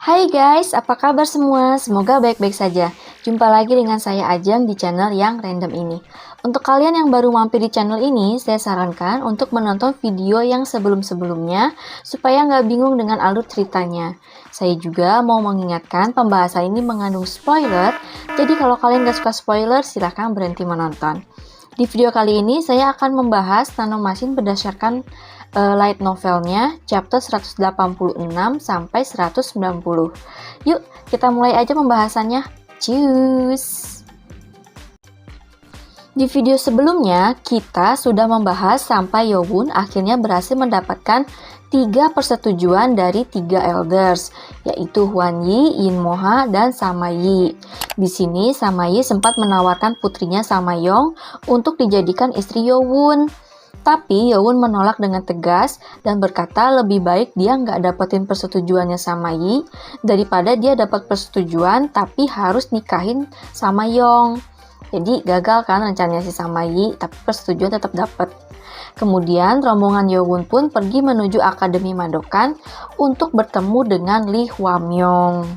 Hai guys, apa kabar semua? Semoga baik-baik saja. Jumpa lagi dengan saya Ajeng di channel yang random ini. Untuk kalian yang baru mampir di channel ini, saya sarankan untuk menonton video yang sebelum-sebelumnya supaya nggak bingung dengan alur ceritanya. Saya juga mau mengingatkan pembahasan ini mengandung spoiler, jadi kalau kalian nggak suka spoiler, silahkan berhenti menonton. Di video kali ini saya akan membahas nanomachine berdasarkan light novelnya chapter 186 sampai 190. Yuk, kita mulai aja pembahasannya. Cus! Di video sebelumnya, kita sudah membahas sampai Yowun akhirnya berhasil mendapatkan 3 persetujuan dari 3 elders, yaitu Huan Yi, Yin Moha, dan Samayi. Di sini, Samayi sempat menawarkan putrinya Samayong untuk dijadikan istri Yowun. Tapi Yowun menolak dengan tegas dan berkata lebih baik dia nggak dapetin persetujuannya Samayi daripada dia dapat persetujuan tapi harus nikahin Samayong. Jadi gagal kan rencananya si Samayi, tapi persetujuan tetap dapat. Kemudian rombongan Yowun pun pergi menuju Akademi Madokan untuk bertemu dengan Li Huamyong.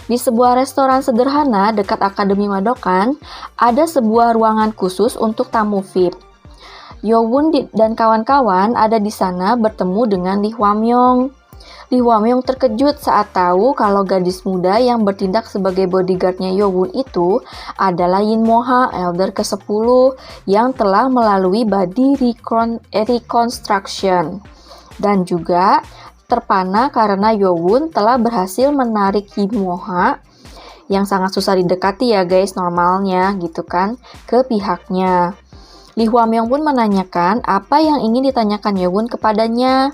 Di sebuah restoran sederhana dekat Akademi Madokan, ada sebuah ruangan khusus untuk tamu VIP. Yowun dan kawan-kawan ada di sana bertemu dengan Li Huamyong. Li Huamyong terkejut saat tahu kalau gadis muda yang bertindak sebagai bodyguardnya Yowun itu adalah Yin Moha, elder ke-10 yang telah melalui body reconstruction. Dan juga terpana karena Yowun telah berhasil menarik Yin Moha yang sangat susah didekati ya guys normalnya gitu kan ke pihaknya. Li Huamyong pun menanyakan apa yang ingin ditanyakan Yowun kepadanya.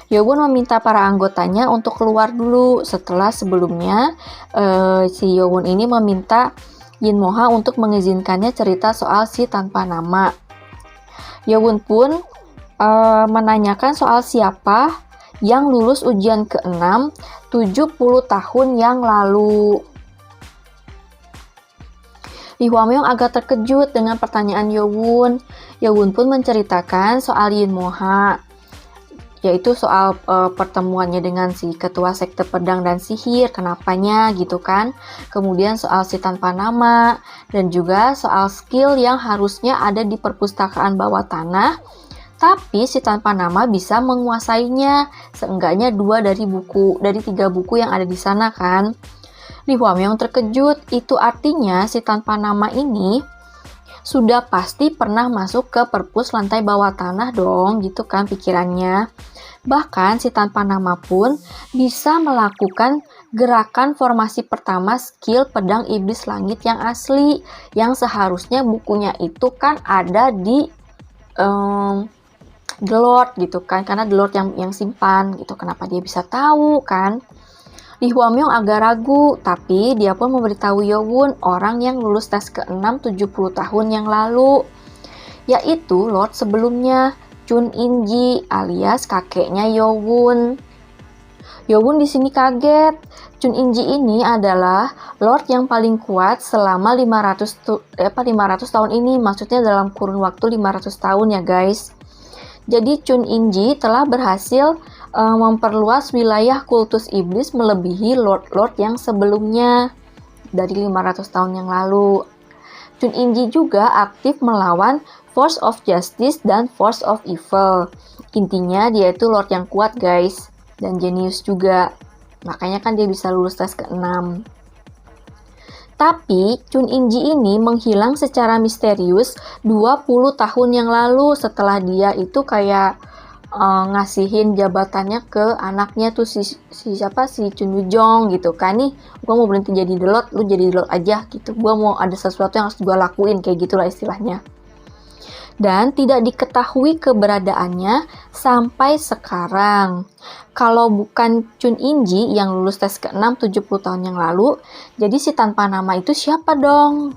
Yowun meminta para anggotanya untuk keluar dulu setelah sebelumnya si Yowun ini meminta Yin Moha untuk mengizinkannya cerita soal si tanpa nama. Yowun pun menanyakan soal siapa yang lulus ujian ke-6 70 tahun yang lalu. Li Huamyong agak terkejut dengan pertanyaan Yowun. Yowun pun menceritakan soal Yin Moha, yaitu soal pertemuannya dengan si ketua sekte pedang dan sihir, kenapanya gitu kan. Kemudian soal si tanpa nama, dan juga soal skill yang harusnya ada di perpustakaan bawah tanah, tapi si tanpa nama bisa menguasainya, seenggaknya 2 dari 3 buku yang ada di sana kan. Li Huamyong terkejut, itu artinya si tanpa nama ini sudah pasti pernah masuk ke perpus lantai bawah tanah dong, gitu kan pikirannya. Bahkan si tanpa nama pun bisa melakukan gerakan formasi pertama skill pedang iblis langit yang asli, yang seharusnya bukunya itu kan ada di The Lord gitu kan, karena The Lord yang simpan gitu. Kenapa dia bisa tahu kan? Li Huamyong agak ragu, tapi dia pun memberitahu Yowun orang yang lulus tes ke-6 70 tahun yang lalu, yaitu Lord sebelumnya, Chun In-ji alias kakeknya Yowun. Yowun di sini kaget. Chun In-ji ini adalah Lord yang paling kuat selama 500 tahun ini, maksudnya dalam kurun waktu 500 tahun ya guys. Jadi Chun In-ji telah berhasil memperluas wilayah kultus iblis melebihi lord-lord yang sebelumnya dari 500 tahun yang lalu. Chun In-ji juga aktif melawan Force of Justice dan Force of Evil. Intinya dia itu lord yang kuat guys, dan jenius juga. Makanya kan dia bisa lulus tes ke-6. Tapi Chun In-ji ini menghilang secara misterius 20 tahun yang lalu setelah dia itu kayak ngasihin jabatannya ke anaknya tuh si Chun Woo-jong gitu kan, nih gua mau berhenti jadi The Lord, lu jadi The Lord aja gitu, gua mau ada sesuatu yang harus gua lakuin, kayak gitulah istilahnya. Dan tidak diketahui keberadaannya sampai sekarang. Kalau bukan Chun In-ji yang lulus tes ke-6 70 tahun yang lalu, jadi si tanpa nama itu siapa dong?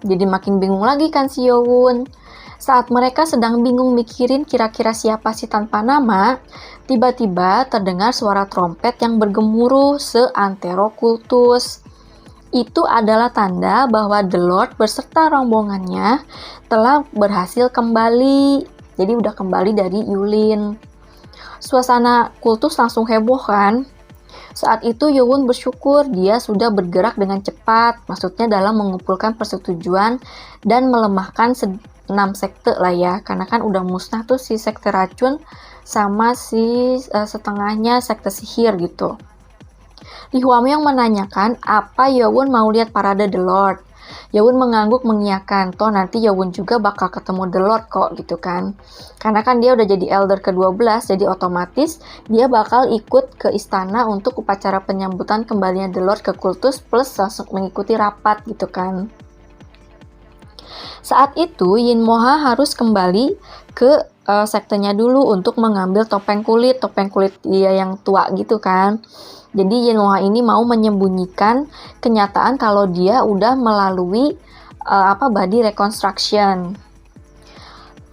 Jadi makin bingung lagi kan si Yowun. Saat mereka sedang bingung mikirin kira-kira siapa si tanpa nama, tiba-tiba terdengar suara trompet yang bergemuruh seantero kultus. Itu adalah tanda bahwa The Lord beserta rombongannya telah berhasil kembali. Jadi udah kembali dari Yulin. Suasana kultus langsung heboh kan. Saat itu Yowon bersyukur dia sudah bergerak dengan cepat, maksudnya dalam mengumpulkan persetujuan dan melemahkan 6 sekte lah ya, karena kan udah musnah tuh si sekte racun sama si setengahnya sekte sihir gitu. Li Huamyong menanyakan apa Yowon mau lihat parade The Lord. Yowon mengangguk mengiyakan, toh nanti Yowon juga bakal ketemu The Lord kok gitu kan. Karena kan dia udah jadi elder ke-12, jadi otomatis dia bakal ikut ke istana untuk upacara penyambutan kembalinya The Lord ke kultus plus langsung mengikuti rapat gitu kan. Saat itu Yin Moha harus kembali ke sektenya dulu untuk mengambil topeng kulit dia yang tua gitu kan. Jadi Yin Moha ini mau menyembunyikan kenyataan kalau dia udah melalui body reconstruction.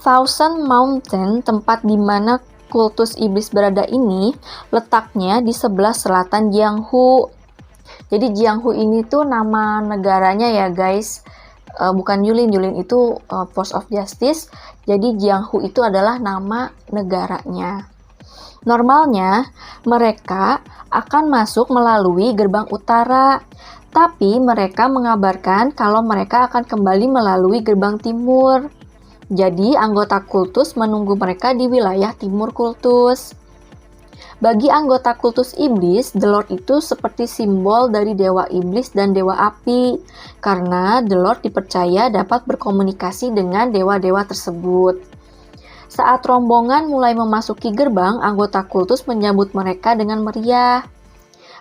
Thousand Mountain, tempat di mana kultus iblis berada ini, letaknya di sebelah selatan Jianghu. Jadi Jianghu ini tuh nama negaranya ya guys. Bukan Yulin itu Force of Justice. Jadi Jianghu itu adalah nama negaranya. Normalnya mereka akan masuk melalui gerbang utara, tapi mereka mengabarkan kalau mereka akan kembali melalui gerbang timur. Jadi anggota kultus menunggu mereka di wilayah timur kultus. Bagi anggota kultus iblis, The Lord itu seperti simbol dari dewa iblis dan dewa api, karena The Lord dipercaya dapat berkomunikasi dengan dewa-dewa tersebut. Saat rombongan mulai memasuki gerbang, anggota kultus menyambut mereka dengan meriah.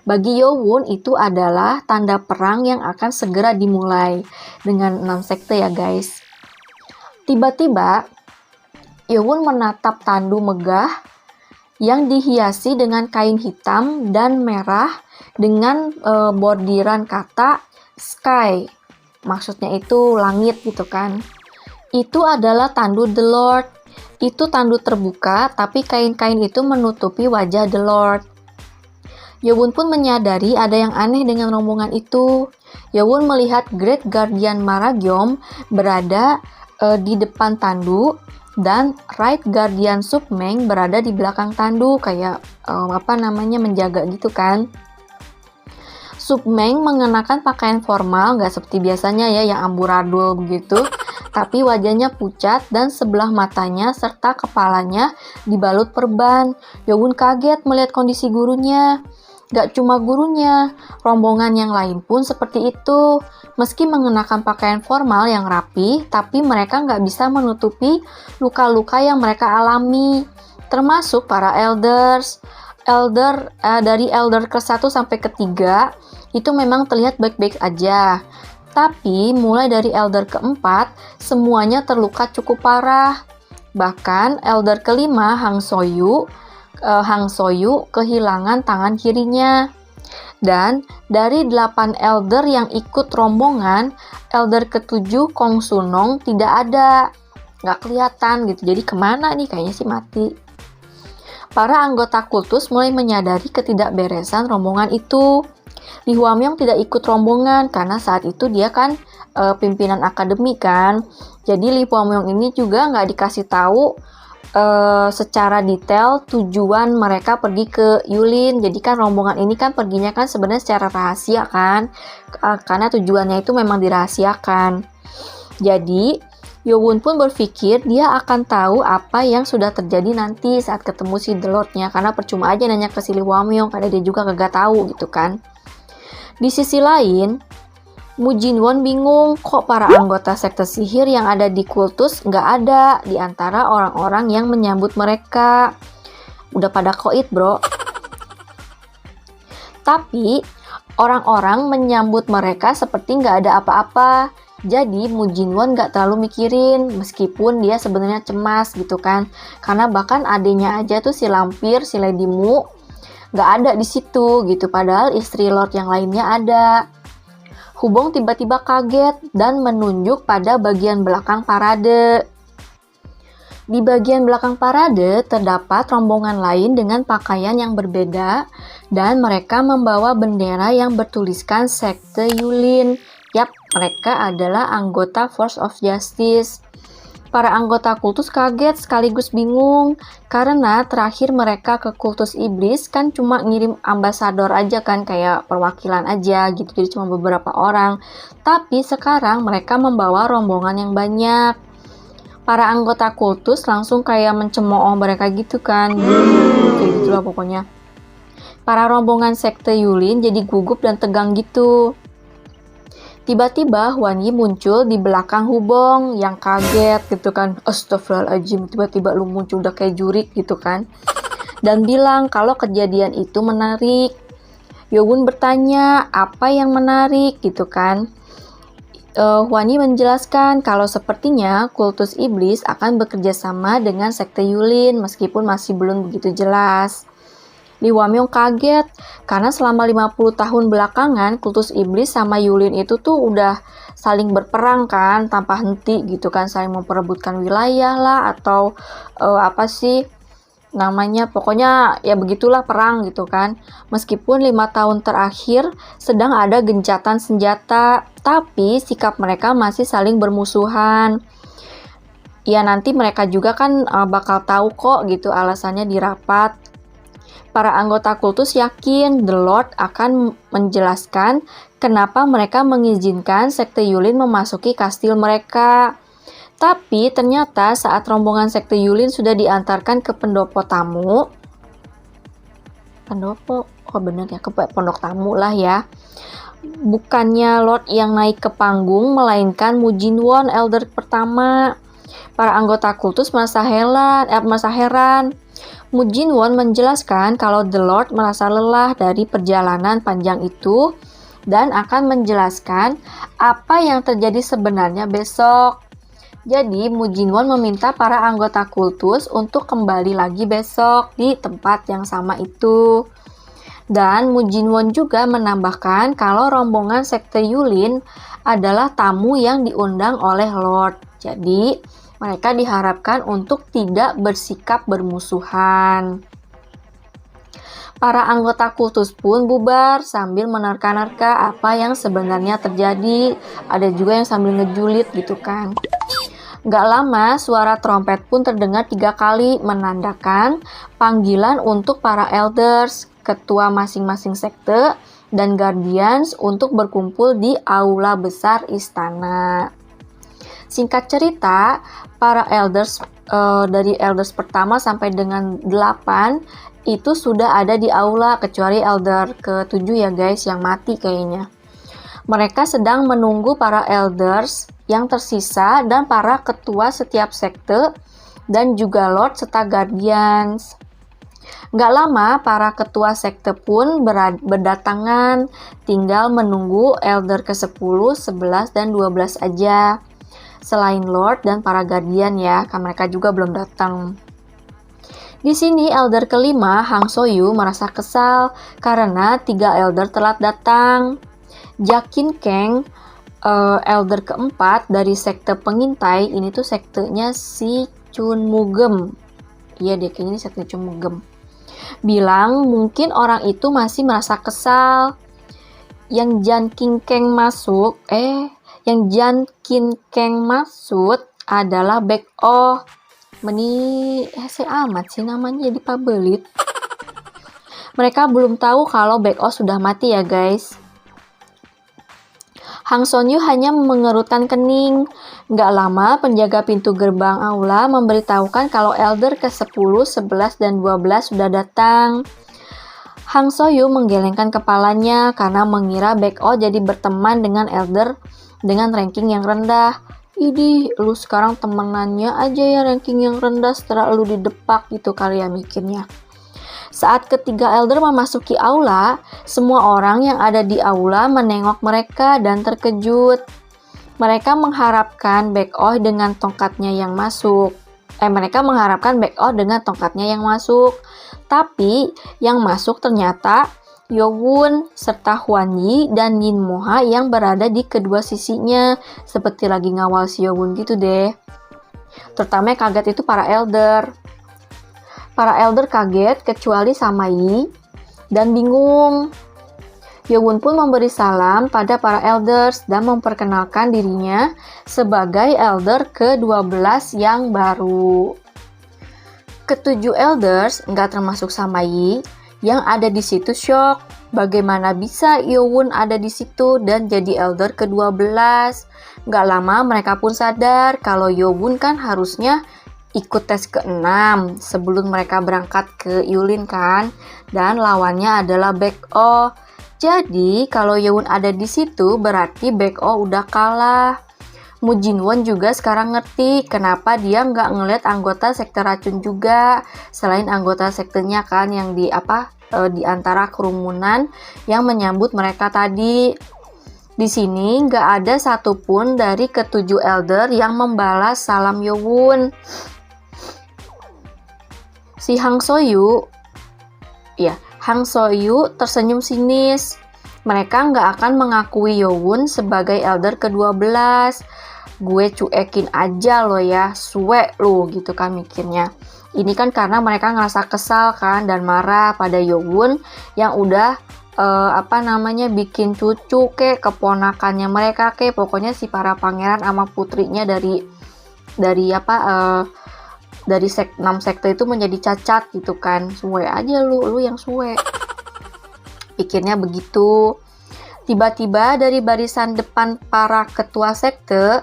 Bagi Yowon itu adalah tanda perang yang akan segera dimulai dengan 6 sekte ya guys. Tiba-tiba, Yowon menatap tandu megah yang dihiasi dengan kain hitam dan merah dengan bordiran kata sky. Maksudnya itu langit gitu kan. Itu adalah tandu The Lord. Itu tandu terbuka, tapi kain-kain itu menutupi wajah The Lord. Yowon pun menyadari ada yang aneh dengan rombongan itu. Yowon melihat Great Guardian Maragyom berada di depan tandu, dan Right Guardian Submeng berada di belakang tandu, kayak menjaga gitu kan. Submeng mengenakan pakaian formal, nggak seperti biasanya ya yang amburadul begitu, tapi wajahnya pucat dan sebelah matanya serta kepalanya dibalut perban. Yowon kaget melihat kondisi gurunya. Gak cuma gurunya, rombongan yang lain pun seperti itu. Meski mengenakan pakaian formal yang rapi, tapi mereka nggak bisa menutupi luka-luka yang mereka alami. Termasuk para elders. Dari elder ke-1 sampai ke-3, itu memang terlihat baik-baik aja. Tapi mulai dari elder ke-4, semuanya terluka cukup parah. Bahkan elder ke-5, Hang Soyu kehilangan tangan kirinya. Dan dari 8 elder yang ikut rombongan, elder ke-7 Kong Sunong tidak ada. Nggak kelihatan gitu, jadi kemana nih, kayaknya sih mati. Para anggota kultus mulai menyadari ketidakberesan rombongan itu. Li Huamyong tidak ikut rombongan karena saat itu dia kan pimpinan akademi kan. Jadi Li Huamyong ini juga nggak dikasih tahu secara detail tujuan mereka pergi ke Yulin. Jadi kan rombongan ini kan perginya kan sebenarnya secara rahasia kan, karena tujuannya itu memang dirahasiakan. Jadi Yowon pun berpikir dia akan tahu apa yang sudah terjadi nanti saat ketemu si The Lord-nya, karena percuma aja nanya ke si Li Huamyong karena dia juga kagak tahu gitu kan. Di sisi lain, Mu Jinwon bingung kok para anggota sekte sihir yang ada di kultus nggak ada di antara orang-orang yang menyambut mereka. Udah pada koit bro. Tapi orang-orang menyambut mereka seperti nggak ada apa-apa. Jadi Mu Jinwon nggak terlalu mikirin meskipun dia sebenarnya cemas gitu kan. Karena bahkan adenya aja tuh si lampir, si Lady Mu nggak ada di situ gitu. Padahal istri Lord yang lainnya ada. Hubong tiba-tiba kaget dan menunjuk pada bagian belakang parade. Di bagian belakang parade terdapat rombongan lain dengan pakaian yang berbeda dan mereka membawa bendera yang bertuliskan sekte Yulin. Yap, mereka adalah anggota Force of Justice. Para anggota kultus kaget sekaligus bingung, karena terakhir mereka ke kultus iblis kan cuma ngirim ambasador aja kan, kayak perwakilan aja gitu, jadi cuma beberapa orang. Tapi sekarang mereka membawa rombongan yang banyak. Para anggota kultus langsung kayak mencemooh mereka gitu kan, kayak gitulah pokoknya. Para rombongan sekte Yulin jadi gugup dan tegang gitu. Tiba-tiba Huan Yi muncul di belakang Hubong yang kaget gitu kan. Astagfirullahaladzim, tiba-tiba lu muncul udah kayak jurik gitu kan. Dan bilang kalau kejadian itu menarik. Yowun bertanya apa yang menarik gitu kan. Huan Yi menjelaskan kalau sepertinya kultus iblis akan bekerja sama dengan sekte Yulin meskipun masih belum begitu jelas. Li Wamyong kaget karena selama 50 tahun belakangan kultus iblis sama Yulin itu tuh udah saling berperang kan tanpa henti gitu kan, saling memperebutkan wilayah lah atau apa sih namanya, pokoknya ya begitulah perang gitu kan. Meskipun 5 tahun terakhir sedang ada gencatan senjata, tapi sikap mereka masih saling bermusuhan. Ya nanti mereka juga kan bakal tahu kok gitu alasannya di rapat. Para anggota kultus yakin The Lord akan menjelaskan kenapa mereka mengizinkan sekte Yulin memasuki kastil mereka. Tapi ternyata saat rombongan sekte Yulin sudah diantarkan ke pendopo tamu, ke pondok tamu lah ya. Bukannya Lord yang naik ke panggung, melainkan Mu Jinwon, elder pertama. Para anggota kultus merasa heran. Mu Jinwon menjelaskan kalau The Lord merasa lelah dari perjalanan panjang itu dan akan menjelaskan apa yang terjadi sebenarnya besok. Jadi Mu Jinwon meminta para anggota kultus untuk kembali lagi besok di tempat yang sama itu. Dan Mu Jinwon juga menambahkan kalau rombongan sekte Yulin adalah tamu yang diundang oleh Lord. Jadi mereka diharapkan untuk tidak bersikap bermusuhan. Para anggota kultus pun bubar sambil menerka-nerka apa yang sebenarnya terjadi. Ada juga yang sambil ngejulit gitu kan. Gak lama suara trompet pun terdengar 3 kali menandakan panggilan untuk para elders, ketua masing-masing sekte, dan guardians untuk berkumpul di aula besar istana. Singkat cerita, para elders dari elders pertama sampai dengan 8 itu sudah ada di aula, kecuali elder ke-7 ya guys yang mati kayaknya. Mereka sedang menunggu para elders yang tersisa dan para ketua setiap sekte dan juga lord serta guardians. Gak lama para ketua sekte pun berdatangan, tinggal menunggu elder ke-10, 11, dan 12 aja. Selain Lord dan para guardian ya, kan mereka juga belum datang. Di sini elder kelima, Hang Soyu, merasa kesal karena 3 elder telat datang. Jakin Kang, elder keempat dari sekte pengintai, ini tuh sektenya si Chun Mugem. Iya deh, kayaknya ini sekte Chun Mugem. Bilang mungkin orang itu masih merasa kesal. Yang Jan King Kang masuk, yang Jan Kin Kang maksud adalah Baek Oh. Meni amat sih namanya jadi pabelit. Mereka belum tahu kalau Baek Oh sudah mati ya guys. Hang Sonyu hanya mengerutkan kening. Gak lama penjaga pintu gerbang aula memberitahukan kalau elder ke-10, 11, dan 12 sudah datang. Hang Soyu menggelengkan kepalanya karena mengira Baek Oh jadi berteman dengan elder dengan ranking yang rendah. Idih, lu sekarang temenannya aja ya ranking yang rendah setelah lu didepak gitu kali ya mikirnya. Saat ketiga elder memasuki aula, semua orang yang ada di aula menengok mereka dan terkejut. Mereka mengharapkan Baek Oh dengan tongkatnya yang masuk. Mereka mengharapkan Baek Oh dengan tongkatnya yang masuk. Tapi yang masuk ternyata Yowun serta Huan Yi dan Yin Moha yang berada di kedua sisinya, seperti lagi ngawal si Yowun gitu deh. Terutama yang kaget itu para elder. Para elder kaget kecuali sama Yi dan bingung. Yowun pun memberi salam pada para elders dan memperkenalkan dirinya sebagai elder ke-12 yang baru. Ketujuh elders, nggak termasuk Sama Yi, yang ada di situ shock. Bagaimana bisa Yowun ada di situ dan jadi elder ke-12? Nggak lama mereka pun sadar kalau Yowun kan harusnya ikut tes ke-6 sebelum mereka berangkat ke Yulin kan, dan lawannya adalah Baek-oh. Jadi kalau Yowun ada di situ berarti Baek-oh udah kalah. Mu Jinwon juga sekarang ngerti kenapa dia nggak ngeliat anggota sekte racun juga, selain anggota sektenya kan yang di antara kerumunan yang menyambut mereka tadi. Di sini nggak ada satupun dari ketujuh elder yang membalas salam Yowun. Si Hang Soyu tersenyum sinis. Mereka nggak akan mengakui Yowun sebagai elder ke-12. Gue cuekin aja lo ya, suwe lo gitu kan mikirnya. Ini kan karena mereka ngerasa kesal kan dan marah pada Yowun yang udah bikin cucu keponakannya mereka pokoknya si para pangeran sama putrinya dari 6 sekte itu menjadi cacat gitu kan. Suwe aja lu yang suwe. Pikirnya begitu. Tiba-tiba dari barisan depan para ketua sekte,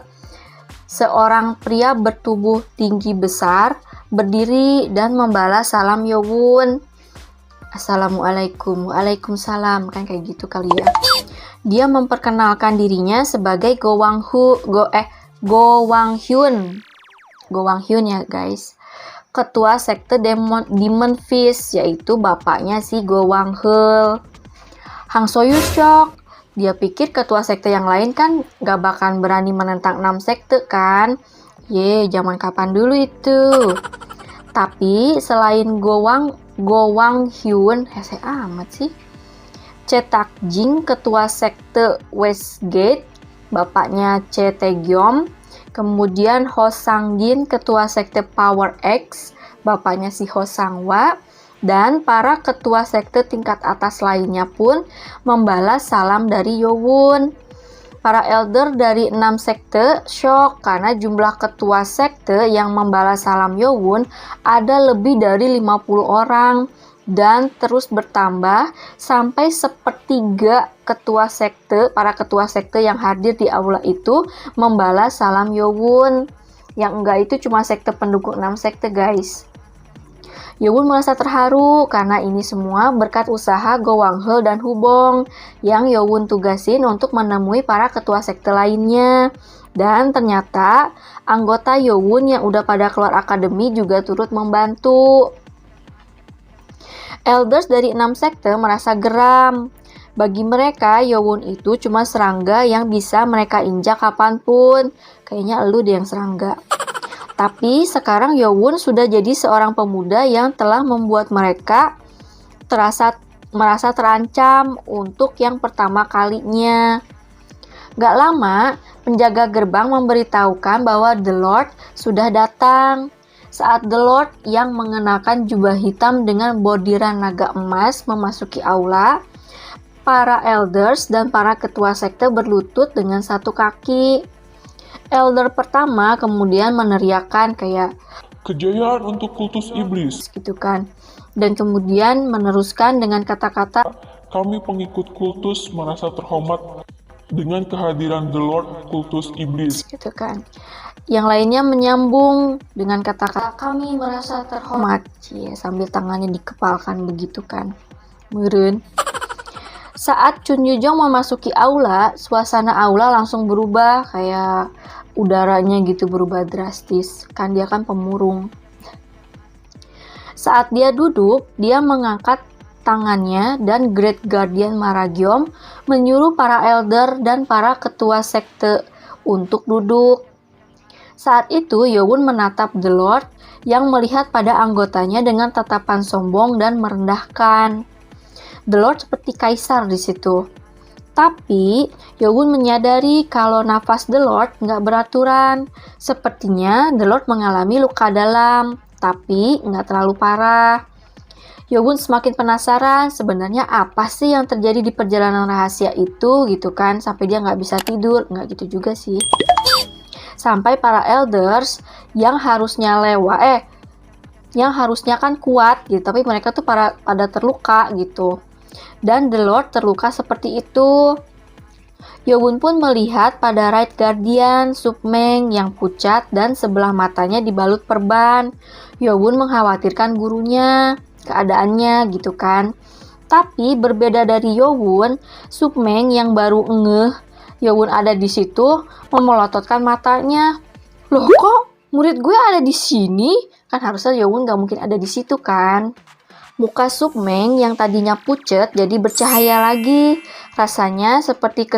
seorang pria bertubuh tinggi besar berdiri dan membalas salam Yowun. Assalamualaikum, waalaikumsalam, kan kayak gitu kali ya. Dia memperkenalkan dirinya sebagai Go Wang Hyun ya guys. Ketua sekte Demon Fist, yaitu bapaknya si Go Wang Heul. Hang Soyu shock. Dia pikir ketua sekte yang lain kan gak bakal berani menentang 6 sekte kan. Zaman kapan dulu itu. Tapi selain Go Wang Hyun, hese amat sih. Cetak Jing, ketua sekte Westgate, bapaknya Che Taegyeom. Kemudian Ho Sang-gin, ketua sekte Power X, bapaknya si Ho Sang-hwa. Dan para ketua sekte tingkat atas lainnya pun membalas salam dari Yowun. Para elder dari 6 sekte shock karena jumlah ketua sekte yang membalas salam Yowun ada lebih dari 50 orang dan terus bertambah sampai sepertiga para ketua sekte yang hadir di aula itu membalas salam Yowun. Yang enggak itu cuma sekte pendukung 6 sekte guys. Yowun merasa terharu karena ini semua berkat usaha Go Wang Heul dan Hubong yang Yowun tugasin untuk menemui para ketua sekte lainnya. Dan ternyata anggota Yowun yang udah pada keluar akademi juga turut membantu. Elders dari 6 sekte merasa geram. Bagi mereka, Yowun itu cuma serangga yang bisa mereka injak kapanpun. Kayaknya elu deh yang serangga. Tapi sekarang Yowun sudah jadi seorang pemuda yang telah membuat mereka merasa terancam untuk yang pertama kalinya. Gak lama, penjaga gerbang memberitahukan bahwa The Lord sudah datang. Saat The Lord yang mengenakan jubah hitam dengan bordiran naga emas memasuki aula, para elders dan para ketua sekte berlutut dengan satu kaki. Elder pertama kemudian meneriakkan kayak kejayaan untuk kultus iblis gitu kan. Dan kemudian meneruskan dengan kata-kata kami pengikut kultus merasa terhormat dengan kehadiran The Lord kultus iblis gitu kan. Yang lainnya menyambung dengan kata-kata kami merasa terhormat sambil tangannya dikepalkan begitu kan. Meureun. Saat Chun Yujong memasuki aula, suasana aula langsung berubah, kayak udaranya gitu berubah drastis, kan dia kan pemurung. Saat dia duduk, dia mengangkat tangannya dan Great Guardian Maragyom menyuruh para elder dan para ketua sekte untuk duduk. Saat itu Yowun menatap The Lord yang melihat pada anggotanya dengan tatapan sombong dan merendahkan. The Lord seperti kaisar di situ. Tapi Yowun menyadari kalau nafas The Lord nggak beraturan. Sepertinya The Lord mengalami luka dalam, tapi nggak terlalu parah. Yobun semakin penasaran sebenarnya apa sih yang terjadi di perjalanan rahasia itu gitu kan, sampai dia nggak bisa tidur. Nggak gitu juga sih. Sampai para elders yang harusnya yang harusnya kan kuat gitu, tapi mereka tuh pada terluka gitu. Dan The Lord terluka seperti itu. Yobun pun melihat pada Right Guardian Submeng yang pucat dan sebelah matanya dibalut perban. Yobun mengkhawatirkan gurunya, keadaannya gitu kan. Tapi berbeda dari Yobun, Submeng yang baru ngeh Yobun ada di situ memelototkan matanya. Loh kok murid gue ada di sini? Kan harusnya Yobun gak mungkin ada di situ kan. Muka Submeng yang tadinya pucat jadi bercahaya lagi. Rasanya sepertinya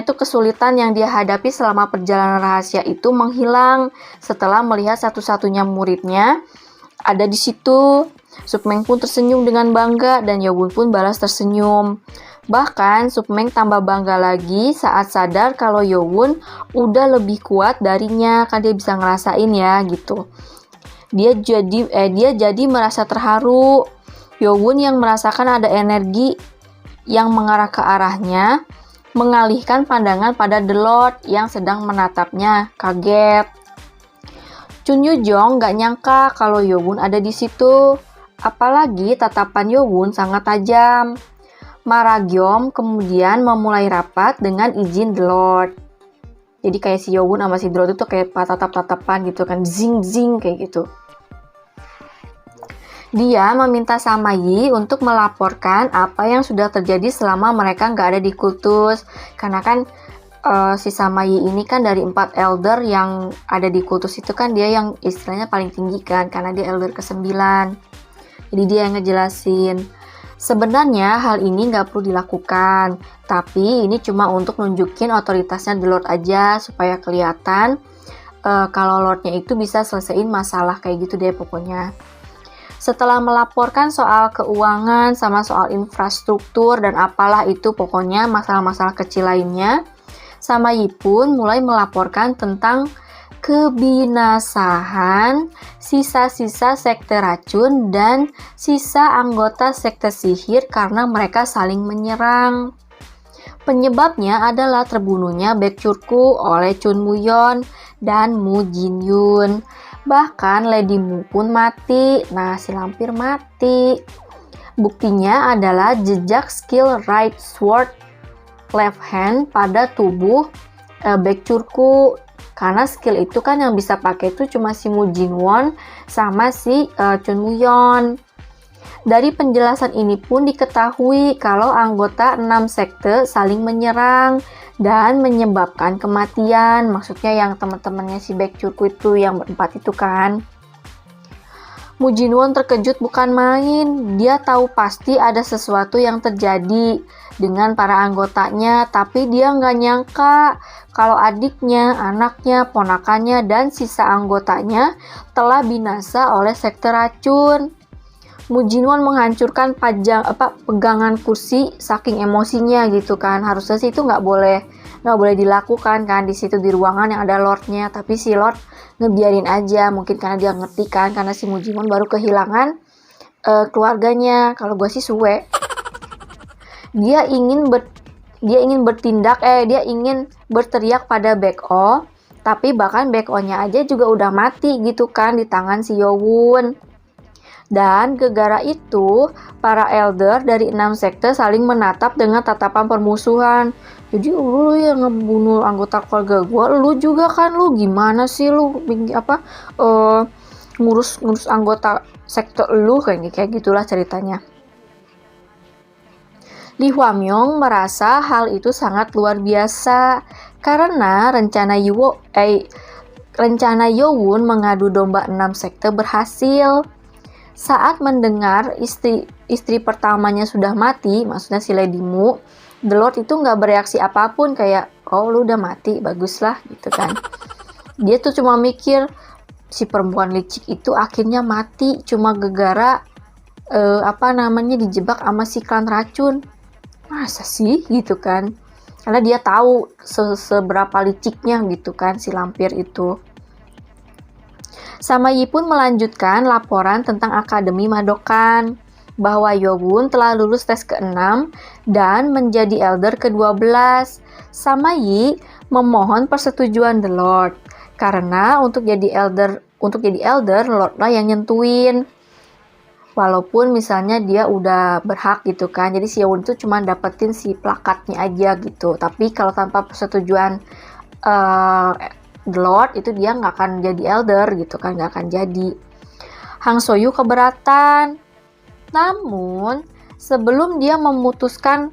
tuh kesulitan yang dia hadapi selama perjalanan rahasia itu menghilang setelah melihat satu-satunya muridnya ada di situ. Submeng pun tersenyum dengan bangga dan Yobun pun balas tersenyum. Bahkan Submeng tambah bangga lagi saat sadar kalau Yobun udah lebih kuat darinya, kan dia bisa ngerasain ya gitu. Dia jadi merasa terharu. Yobun yang merasakan ada energi yang mengarah ke arahnya, mengalihkan pandangan pada The Lord yang sedang menatapnya, kaget. Chun Yu-jong gak nyangka kalau Yobun ada di situ. Apalagi tatapan Yobun sangat tajam. Maragyom kemudian memulai rapat dengan izin The Lord. Jadi kayak si Yobun sama si The Lord itu kayak tatap-tatapan gitu kan, zing-zing kayak gitu. Dia meminta Samayi untuk melaporkan apa yang sudah terjadi selama mereka nggak ada di kultus. Karena kan si Samayi ini kan dari 4 elder yang ada di kultus itu kan dia yang istilahnya paling tinggi kan, karena dia elder ke-9. Jadi dia yang ngejelasin. Sebenarnya hal ini nggak perlu dilakukan, tapi ini cuma untuk nunjukin otoritasnya The Lord aja supaya kelihatan kalau Lordnya itu bisa selesaiin masalah kayak gitu deh pokoknya. Setelah melaporkan soal keuangan sama soal infrastruktur dan apalah itu pokoknya masalah-masalah kecil lainnya, Samayi pun mulai melaporkan tentang kebinasahan sisa-sisa sekte racun dan sisa anggota sekte sihir karena mereka saling menyerang. Penyebabnya adalah terbunuhnya Baekchurku oleh Chun Muyon dan Mu Jinyun. Bahkan Lady Mu pun mati. Nah, si lampir mati. Buktinya adalah jejak skill right sword left hand pada tubuh Baekchurku. Karena skill itu kan yang bisa pakai itu cuma si Mu Jinwon sama si Chun Muyon. Dari penjelasan ini pun diketahui kalau anggota 6 sekte saling menyerang dan menyebabkan kematian. Maksudnya yang teman-temannya si Baekchurku itu yang berempat itu kan. Mu Jinwon terkejut bukan main. Dia tahu pasti ada sesuatu yang terjadi dengan para anggotanya, tapi dia nggak nyangka kalau adiknya, anaknya, ponakannya, dan sisa anggotanya telah binasa oleh sekte racun. Mu Jinwon menghancurkan pegangan kursi saking emosinya gitu kan. Harusnya sih itu nggak boleh dilakukan kan di situ di ruangan yang ada Lordnya, tapi si Lord ngebiarin aja, mungkin karena dia ngerti kan, karena si Mu Jinwon baru kehilangan keluarganya. Kalau gue sih suwe. Dia ingin berteriak pada Baek-oh, tapi bahkan Baek-oh-nya aja juga udah mati gitu kan di tangan si Yowon. Dan gara-gara itu, para elder dari 6 sekte saling menatap dengan tatapan permusuhan. Jadi lu yang ngebunuh anggota keluarga gue, lu juga kan, lu gimana sih lu ngurus anggota sekte lu, kayak gitulah ceritanya. Lee Hwa-myung merasa hal itu sangat luar biasa karena rencana Yowon mengadu domba 6 sekte berhasil. Saat mendengar istri pertamanya sudah mati, maksudnya si Lady Mu, The Lord itu nggak bereaksi apapun, kayak, oh lu udah mati, baguslah gitu kan. Dia tuh cuma mikir, si perempuan licik itu akhirnya mati cuma gegara dijebak sama si klan racun. Masa sih gitu kan? Karena dia tahu seberapa liciknya gitu kan si lampir itu. Sama Yi pun melanjutkan laporan tentang Akademi Madokan, bahwa Yowun telah lulus tes ke-6 dan menjadi elder ke-12. Sama Yi memohon persetujuan The Lord, karena untuk jadi elder Lord lah yang nyentuin. Walaupun misalnya dia udah berhak gitu kan, jadi si Yowun itu cuma dapetin si plakatnya aja gitu. Tapi kalau tanpa persetujuan The Lord itu dia nggak akan jadi elder gitu kan, nggak akan jadi. Hang Soyu keberatan. Namun sebelum dia meneruskan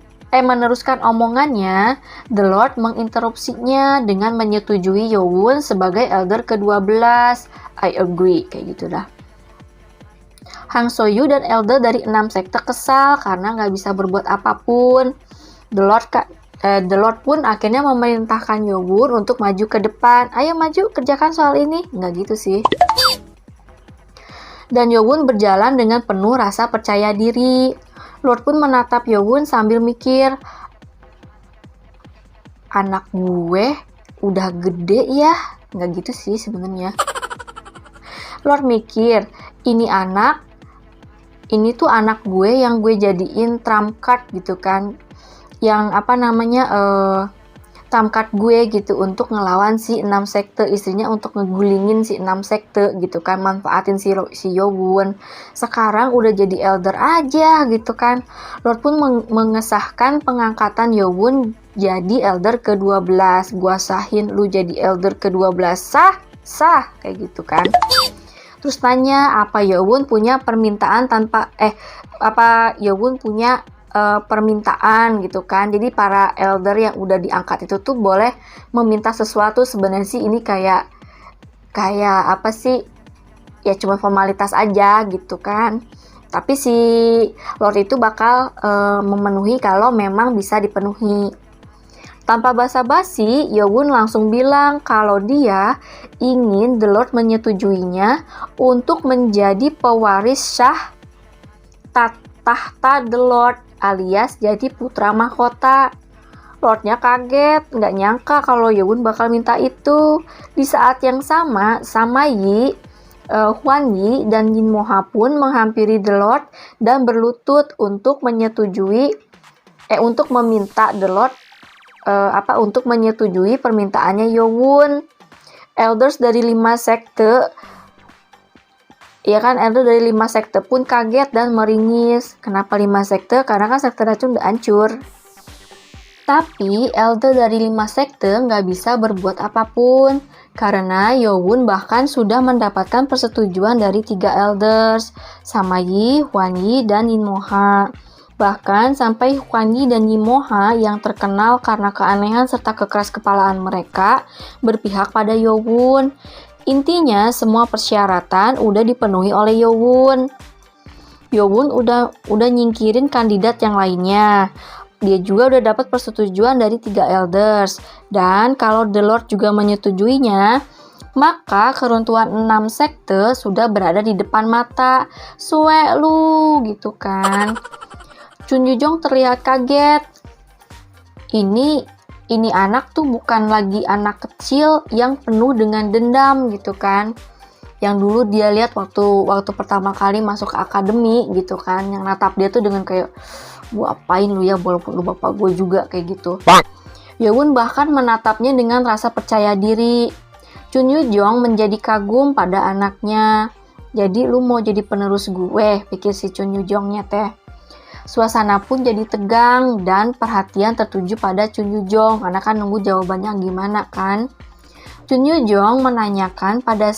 omongannya, The Lord menginterupsinya dengan menyetujui Yowun sebagai elder ke-12. I agree, kayak gitu dah. Hang Soyu dan elder dari 6 sekte kesal karena nggak bisa berbuat apapun. The Lord pun akhirnya memerintahkan Yowun untuk maju ke depan. Ayo maju, kerjakan soal ini. Nggak gitu sih. Dan Yowun berjalan dengan penuh rasa percaya diri. Lord pun menatap Yowun sambil mikir, anak gue udah gede ya. Nggak gitu sih sebenarnya. Lord mikir, ini tuh anak gue yang gue jadiin trump card gitu kan, yang trump card gue gitu untuk ngelawan si 6 sekte, istrinya untuk ngegulingin si 6 sekte gitu kan, manfaatin si Yowun. Sekarang udah jadi elder aja gitu kan. Lord pun mengesahkan pengangkatan Yowun jadi elder ke-12. Gua sahin lu jadi elder ke-12, sah kayak gitu kan. Terus tanya apa Yowun punya permintaan permintaan gitu kan. Jadi para elder yang udah diangkat itu tuh boleh meminta sesuatu. Sebenarnya sih ini kayak apa sih, ya cuma formalitas aja gitu kan. Tapi si Lord itu bakal memenuhi kalau memang bisa dipenuhi. Tanpa basa-basi, Yowun langsung bilang kalau dia ingin The Lord menyetujuinya untuk menjadi pewaris syah tahta The Lord, alias jadi putra mahkota. Lordnya kaget, nggak nyangka kalau Yowun bakal minta itu. Di saat yang sama, Sama Yi, Huan Yi, dan Yin Moha pun menghampiri The Lord dan berlutut untuk meminta The Lord untuk menyetujui permintaannya Yowun. Elders dari 5 sekte pun kaget dan meringis. Kenapa 5 sekte? Karena kan sekte racun udah hancur. Tapi elder dari 5 sekte nggak bisa berbuat apapun, karena Yowun bahkan sudah mendapatkan persetujuan dari 3 elders, Sama Yi, Huan Yi, dan Yin Moha. Bahkan sampai Huan Yi dan Yin Moha yang terkenal karena keanehan serta kekeras kepalaan mereka berpihak pada Yowun. Intinya semua persyaratan udah dipenuhi oleh Yowun. Yowun udah nyingkirin kandidat yang lainnya. Dia juga udah dapat persetujuan dari 3 elders. Dan kalau The Lord juga menyetujuinya, maka keruntuhan 6 sekte sudah berada di depan mata. Suwe lu gitu kan. Chun Yujong terlihat kaget. Ini anak tuh bukan lagi anak kecil yang penuh dengan dendam gitu kan. Yang dulu dia lihat waktu pertama kali masuk ke akademi gitu kan, yang natap dia tuh dengan kayak, gua apain lu ya, walaupun lu bapak gue juga, kayak gitu. Yowun bahkan menatapnya dengan rasa percaya diri. Chun Yujong menjadi kagum pada anaknya. Jadi lu mau jadi penerus gue, pikir si Chun Yujongnya teh. Suasana pun jadi tegang dan perhatian tertuju pada Chun Yujong karena kan nunggu jawabannya gimana kan. Chun Yujong menanyakan pada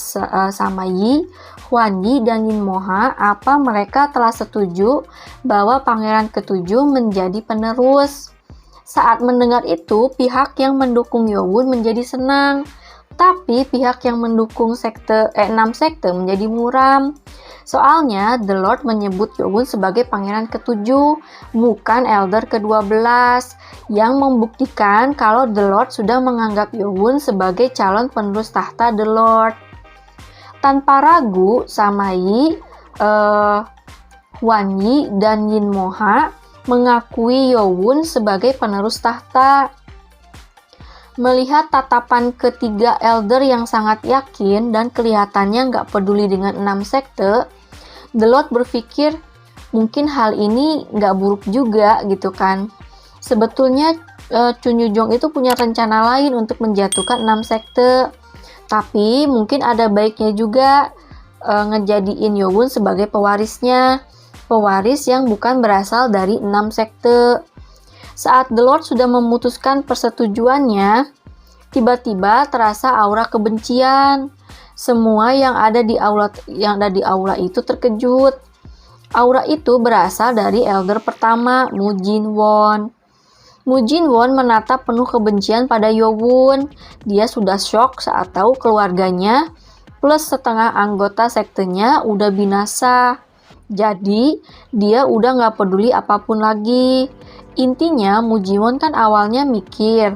Sama Yi, Huan Yi, dan Yin Moha apa mereka telah setuju bahwa pangeran ke-7 menjadi penerus. Saat mendengar itu, pihak yang mendukung Yowun menjadi senang, tapi pihak yang mendukung 6 sekte menjadi muram. Soalnya The Lord menyebut Yowun sebagai pangeran ke-7, bukan elder ke-12, yang membuktikan kalau The Lord sudah menganggap Yowun sebagai calon penerus tahta The Lord. Tanpa ragu, Sama Yi, Huan Yi, dan Yin Moha mengakui Yowun sebagai penerus tahta. Melihat tatapan ketiga elder yang sangat yakin dan kelihatannya nggak peduli dengan 6 sekte, The Lord berpikir mungkin hal ini nggak buruk juga gitu kan. Sebetulnya Chun Yu-jong itu punya rencana lain untuk menjatuhkan 6 sekte. Tapi mungkin ada baiknya juga ngejadiin Yowon sebagai pewarisnya. Pewaris yang bukan berasal dari 6 sekte. Saat The Lord sudah memutuskan persetujuannya, tiba-tiba terasa aura kebencian. Semua yang ada di aula itu terkejut. Aura itu berasal dari elder pertama, Mu Jin-won. Mu Jin-won menatap penuh kebencian pada Yowon. Dia sudah shock saat tahu keluarganya plus setengah anggota sektenya udah binasa. Jadi, dia udah nggak peduli apapun lagi. Intinya, Mu Jin-won kan awalnya mikir.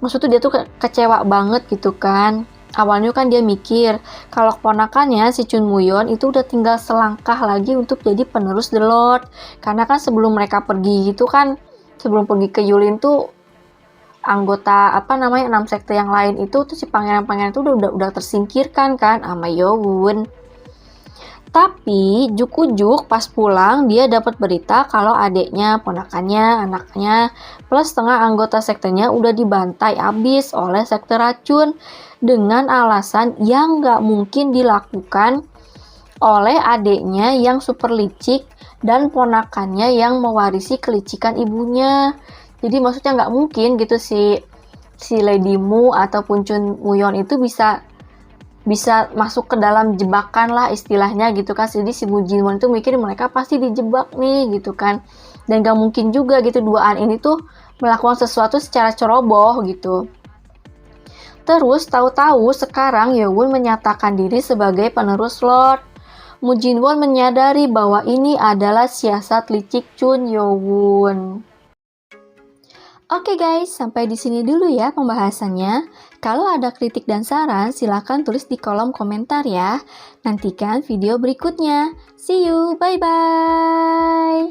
Maksudnya dia tuh kecewa banget gitu kan. Awalnya kan dia mikir, kalau keponakannya si Chun Moo-yeon itu udah tinggal selangkah lagi untuk jadi penerus The Lord. Karena kan sebelum mereka pergi gitu kan, sebelum pergi ke Yulin tuh anggota 6 sekte yang lain itu tuh si pangeran-pangeran itu udah tersingkirkan kan sama Yowon. Tapi juk-juk pas pulang dia dapat berita kalau adiknya, ponakannya, anaknya, plus setengah anggota sektenya udah dibantai abis oleh sekte racun dengan alasan yang nggak mungkin dilakukan oleh adiknya yang super licik dan ponakannya yang mewarisi kelicikan ibunya. Jadi maksudnya nggak mungkin gitu si Lady Mu ataupun Chun Moo-yeon itu bisa masuk ke dalam jebakan lah istilahnya gitu kan. Jadi si Mu Jin-won itu mikir mereka pasti dijebak nih gitu kan. Dan gak mungkin juga gitu duaan ini tuh melakukan sesuatu secara ceroboh gitu. Terus tahu-tahu sekarang Yowon menyatakan diri sebagai penerus Lord. Mu Jin-won menyadari bahwa ini adalah siasat licik Chun Yowon. Oke guys, sampai di sini dulu ya pembahasannya. Kalau ada kritik dan saran, silahkan tulis di kolom komentar ya. Nantikan video berikutnya. See you, bye-bye!